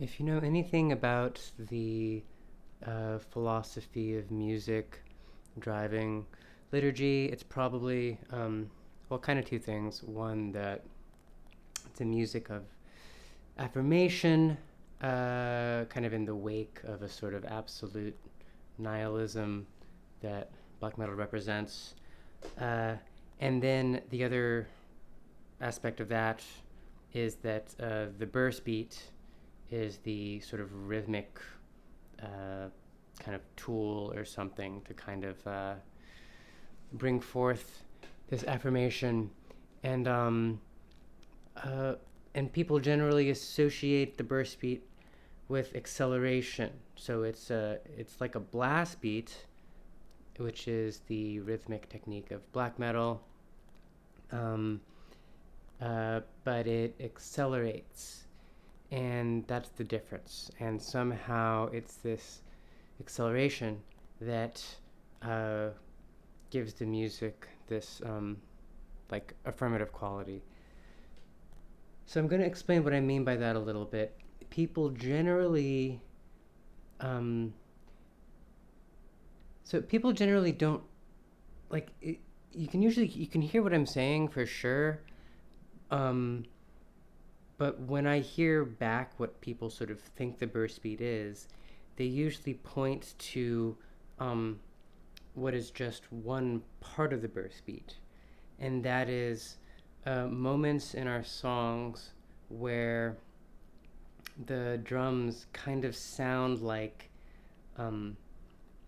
If you know anything about the philosophy of music driving liturgy, it's probably, well, kind of two things. One, that it's a music of affirmation, kind of in the wake of a sort of absolute nihilism that black metal represents. Uh, and then the other aspect of that is that the burst beat is the sort of rhythmic kind of tool or something to kind of bring forth this affirmation, and uh, and people generally associate the burst beat with acceleration. So it's like a blast beat, which is the rhythmic technique of black metal, um, but it accelerates, and that's the difference. And somehow it's this acceleration that uh, gives the music this like affirmative quality. So I'm going to explain what I mean by that a little bit. People generally, um, people generally don't like it. You can hear what I'm saying for sure, um, but when I hear back what people sort of think the burst beat is, they usually point to um, what is just one part of the burst beat, and that is moments in our songs where the drums kind of sound um,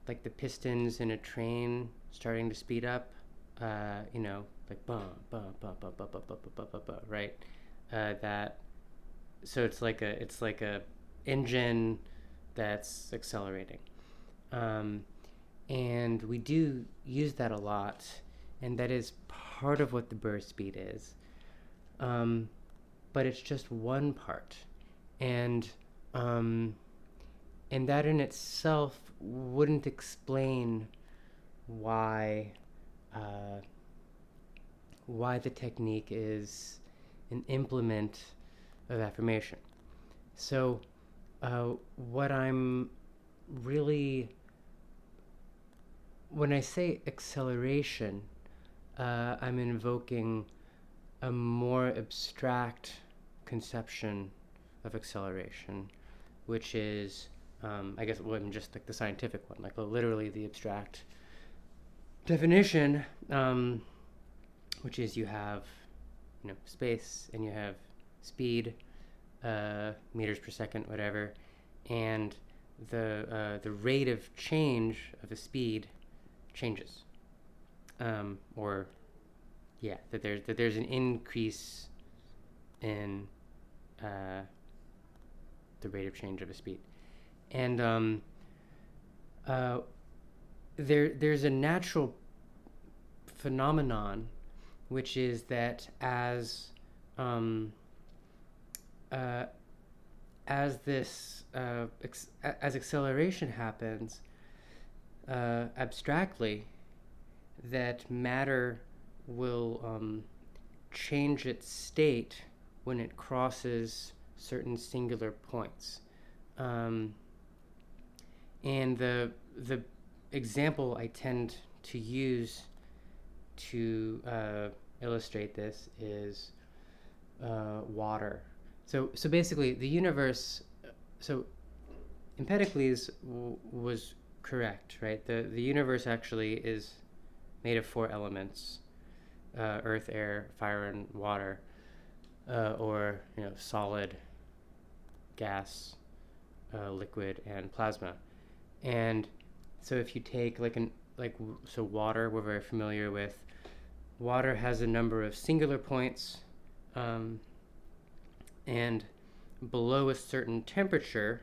like the pistons in a train starting to speed up. Like bum bum bum bum bum bum bum bum bum bum, right? That so it's like a engine that's accelerating, um, and we do use that a lot, and that is part of what the burst speed is. Um, but it's just one part, and um, and that in itself wouldn't explain why uh, why the technique is an implement of affirmation. So, what I'm really, when I say acceleration, I'm invoking a more abstract conception of acceleration, which is, I guess, well, just like the scientific one, like literally the abstract definition, which is you have, space and you have speed, meters per second, whatever, and the rate of change of the speed changes, or yeah, that there's an increase in the rate of change of a speed, and uh, there's a natural phenomenon, which is that um, uh, as this as acceleration happens abstractly, that matter will change its state when it crosses certain singular points. Um, and the example I tend to use to illustrate this is water. So basically, the universe. So Empedocles was correct, right? The universe actually is made of four elements: earth, air, fire, and water, or solid, gas, liquid, and plasma. And so if you take so water, we're very familiar with. Water has a number of singular points, um, and below a certain temperature,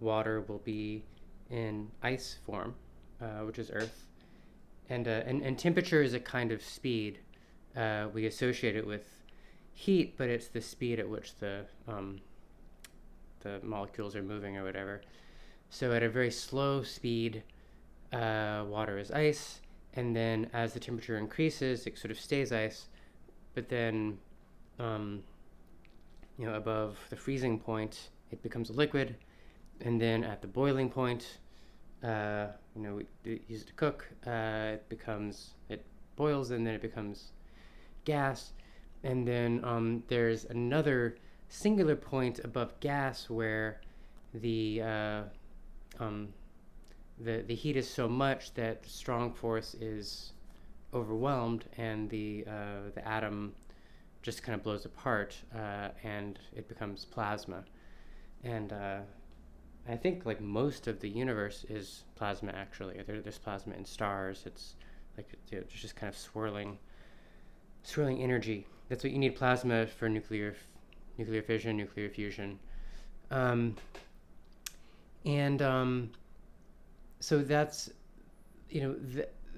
water will be in ice form, which is Earth, and temperature is a kind of speed. We associate it with heat, but it's the speed at which the molecules are moving or whatever. So at a very slow speed, water is ice, and then as the temperature increases, it sort of stays ice, but then above the freezing point, it becomes a liquid, and then at the boiling point, we use it to cook. It boils, and then it becomes gas, and then there's another singular point above gas where the um, the heat is so much that the strong force is overwhelmed, and the atom just kind of blows apart, and it becomes plasma. And I think like most of the universe is plasma. Actually, there's plasma in stars. It's like it's just kind of swirling energy. That's what you need plasma for nuclear fission, nuclear fusion, and so that's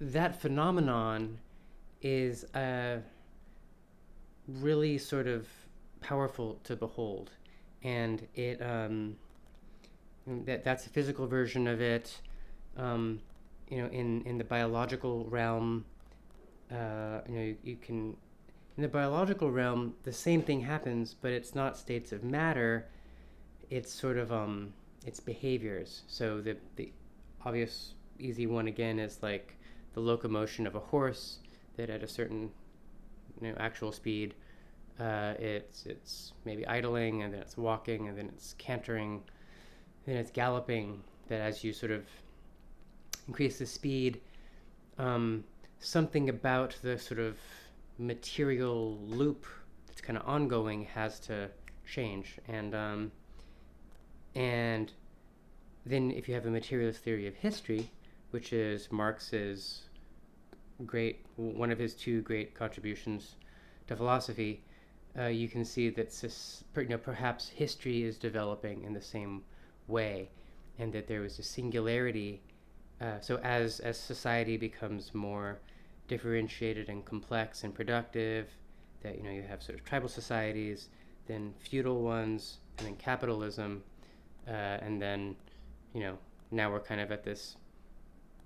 that phenomenon is really sort of powerful to behold, and that's a physical version of it. In the biological realm, you can in the biological realm the same thing happens, but it's not states of matter. It's sort of it's behaviors. So the obvious easy one again is like the locomotion of a horse, that at a certain actual speed, it's maybe idling, and then it's walking, and then it's cantering, then it's galloping. That as you sort of increase the speed, something about the sort of material loop that's kind of ongoing has to change, and then if you have a materialist theory of history, which is Marx's one of his two great contributions to philosophy, you can see that perhaps history is developing in the same way, and that there was a singularity. So as society becomes more differentiated and complex and productive, that you have sort of tribal societies, then feudal ones, and then capitalism, and then now we're kind of at this.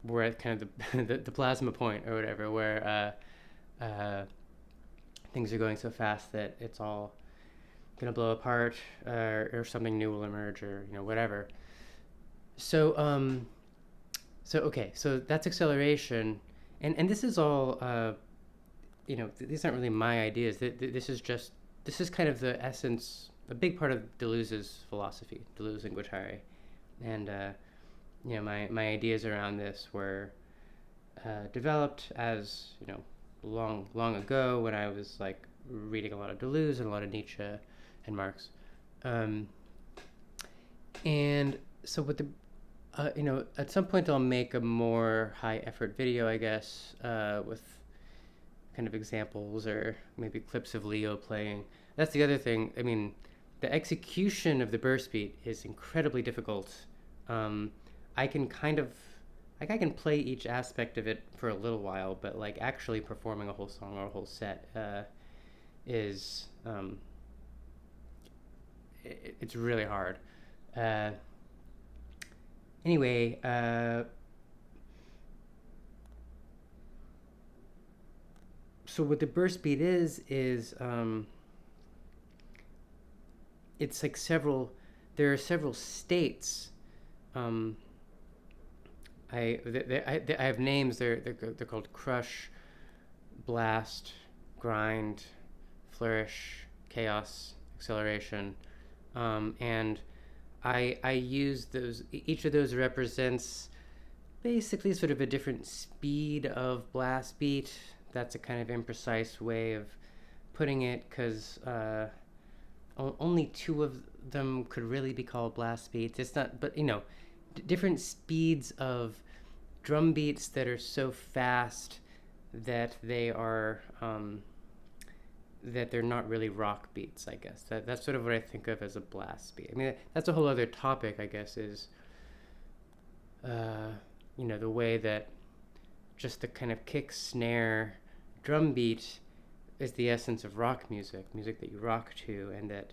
We're at kind of the plasma point or whatever, where things are going so fast that it's all gonna blow apart, or something new will emerge, or whatever. So so that's acceleration, and this is all these aren't really my ideas. This is kind of the essence, a big part of Deleuze's philosophy, Deleuze and Guattari, and my ideas around this were developed as long ago, when I was like reading a lot of Deleuze and a lot of Nietzsche and Marx, and so with the at some point I'll make a more high effort video, I guess, with kind of examples or maybe clips of Leo playing. That's the other thing. I mean, the execution of the burst beat is incredibly difficult. I can play each aspect of it for a little while, but like actually performing a whole song or a whole set is it's really hard. Anyway, so what the burst beat is it's like there are several states. I have names. They're called crush, blast, grind, flourish, chaos, acceleration, and I use those. Each of those represents basically sort of a different speed of blast beat. That's a kind of imprecise way of putting it, because only two of them could really be called blast beats. It's not, but different speeds of drum beats that are so fast that they are that they're not really rock beats, I guess. That's sort of what I think of as a blast beat. I mean, that's a whole other topic, I guess, is the way that just the kind of kick, snare, drum beat is the essence of rock music that you rock to, and that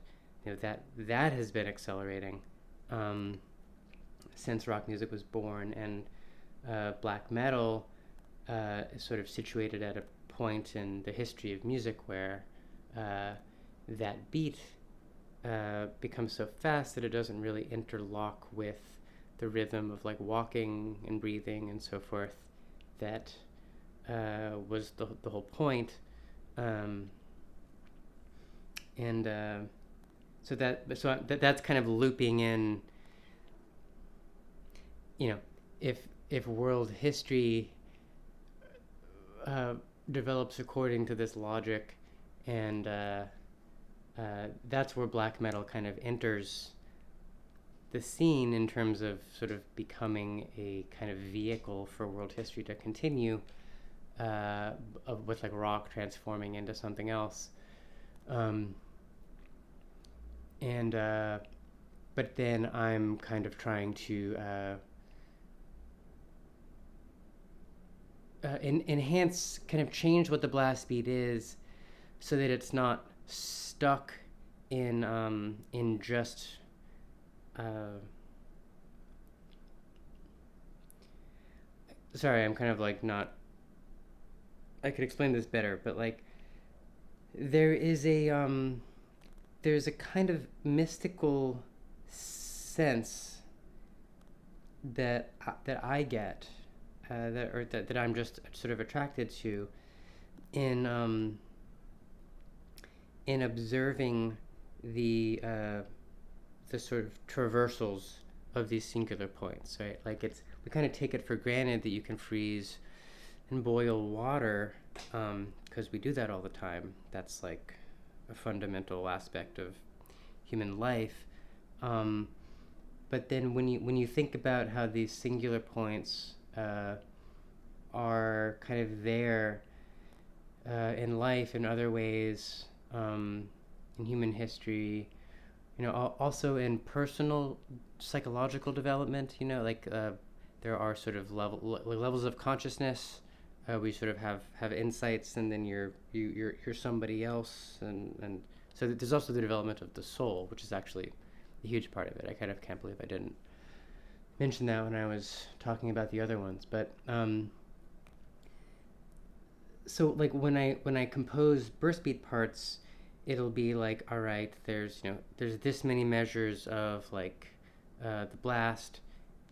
that has been accelerating since rock music was born. And black metal is sort of situated at a point in the history of music where that beat becomes so fast that it doesn't really interlock with the rhythm of like walking and breathing and so forth. That was the whole point. Um, and that's kind of looping in. You know, if world history uh, develops according to this logic, and that's where black metal kind of enters the scene in terms of sort of becoming a kind of vehicle for world history to continue, with like rock transforming into something else. Um, and But then I'm kind of trying to enhance, kind of change what the blast beat is, so that it's not stuck in just sorry, I'm kind of like not. I could explain this better, but like there is a there's a kind of mystical sense that I get, that I'm just sort of attracted to in observing the sort of traversals of these singular points, right? Like we kind of take it for granted that you can freeze and boil water, because we do that all the time. That's like a fundamental aspect of human life. But then when you think about how these singular points are kind of there in life in other ways, in human history, also in personal psychological development, like there are sort of levels of consciousness. We sort of have insights, and then you're somebody else, and so there's also the development of the soul, which is actually a huge part of it. I kind of can't believe I didn't mention that when I was talking about the other ones. But so like when I compose burst beat parts, it'll be like, all right, there's this many measures of like the blast,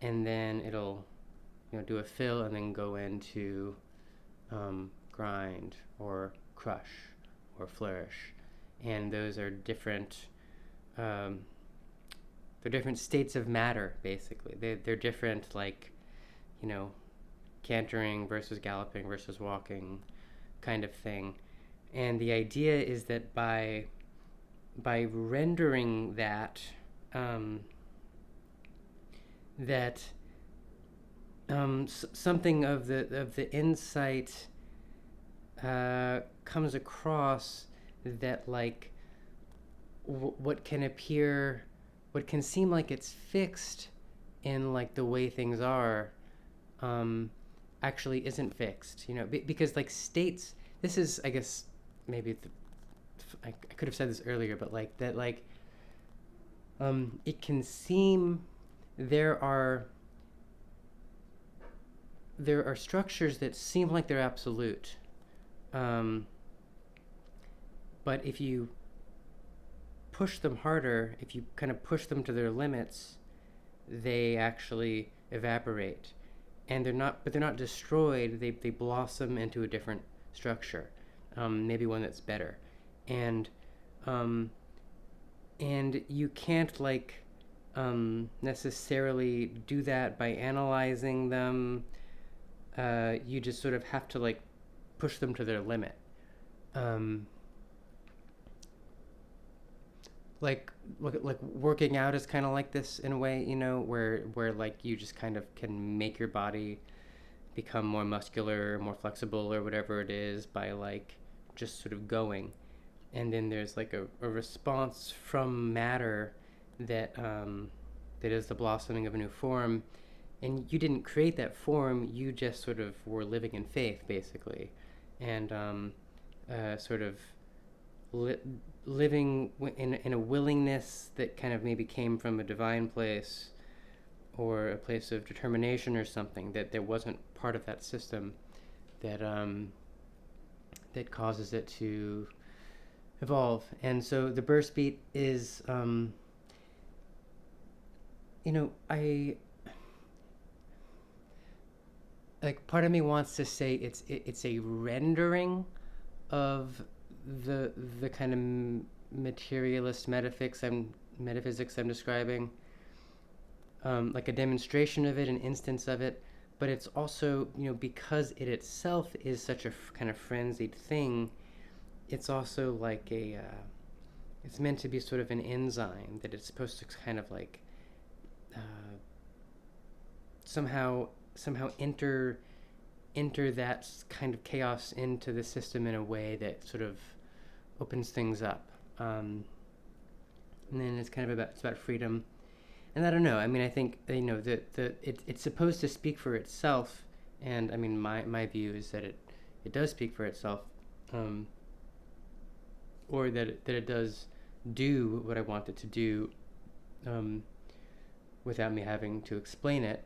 and then it'll do a fill and then go into grind or crush or flourish, and those are different. They're different states of matter, basically. They're different, like, cantering versus galloping versus walking, kind of thing. And the idea is that by rendering that, something of the insight comes across, that like what can seem like it's fixed in like the way things are, actually isn't fixed. Because like states. This is, I guess, maybe I could have said this earlier, but like that, like it can seem there are structures that seem like they're absolute, but if you push them harder, if you kind of push them to their limits, they actually evaporate, and they're not destroyed. They blossom into a different structure, maybe one that's better, and you can't like necessarily do that by analyzing them. You just sort of have to like push them to their limit. Like working out is kind of like this in a way, where like you just kind of can make your body become more muscular, more flexible, or whatever it is, by like just sort of going. And then there's like a response from matter that that is the blossoming of a new form. And you didn't create that form, you just sort of were living in faith, basically, and sort of living in a willingness that kind of maybe came from a divine place, or a place of determination or something, that there wasn't part of that system that that causes it to evolve. And so the burst beat is, I like, part of me wants to say it's a rendering of the kind of materialist metaphysics I'm describing, like a demonstration of it, an instance of it. But it's also, because it itself is such a kind of frenzied thing, it's also like it's meant to be sort of an enzyme that it's supposed to kind of like uh, somehow enter that kind of chaos into the system in a way that sort of opens things up. And then it's about freedom. And I don't know. I mean, I think it's supposed to speak for itself, and I mean, my view is that it does speak for itself, um, or that it does do what I want it to do, um, without me having to explain it,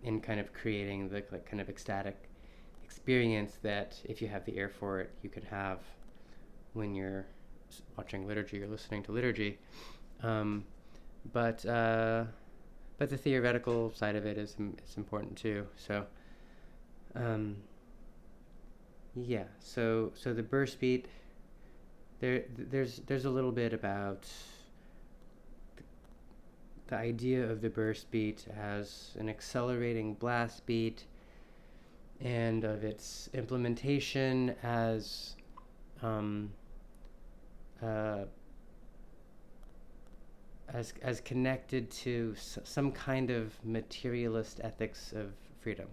in kind of creating the like kind of ecstatic experience that if you have the ear for it, you could have when you're watching liturgy or listening to liturgy. Um, but but the theoretical side of it is important too. So um, yeah. So the burst beat, there's a little bit about the idea of the burst beat as an accelerating blast beat, and of its implementation um, uh, as connected to some kind of materialist ethics of freedom.